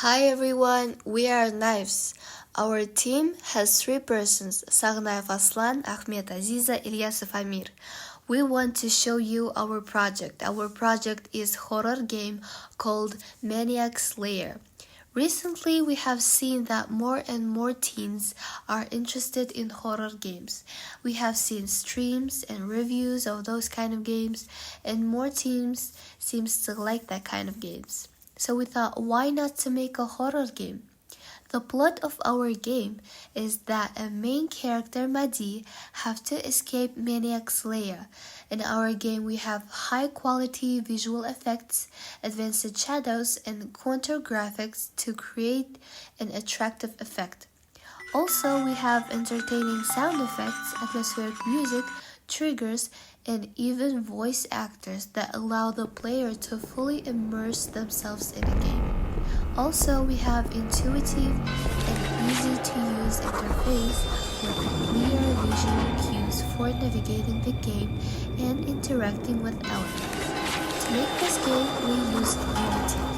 Hi everyone, we are Knives. Our team has 3 persons, Sarnaev Aslan, Ahmet Aziza, Ilyasov Amir. We want to show you our project. Our project is horror game called Maniac's Lair. Recently, we have seen that more and more teens are interested in horror games. We have seen streams and reviews of those kind of games, and more teens seems to like that kind of games. So we thought, why not to make a horror game? The plot of our game is that a main character, Madi, have to escape Maniac's lair. In our game, we have high-quality visual effects, advanced shadows, and counter graphics to create an attractive effect. Also, we have entertaining sound effects, atmospheric music, triggers, and even voice actors that allow the player to fully immerse themselves in a game. Also, we have intuitive and easy-to-use interface with clear visual cues for navigating the game and interacting with elements. To make this game, we used Unity.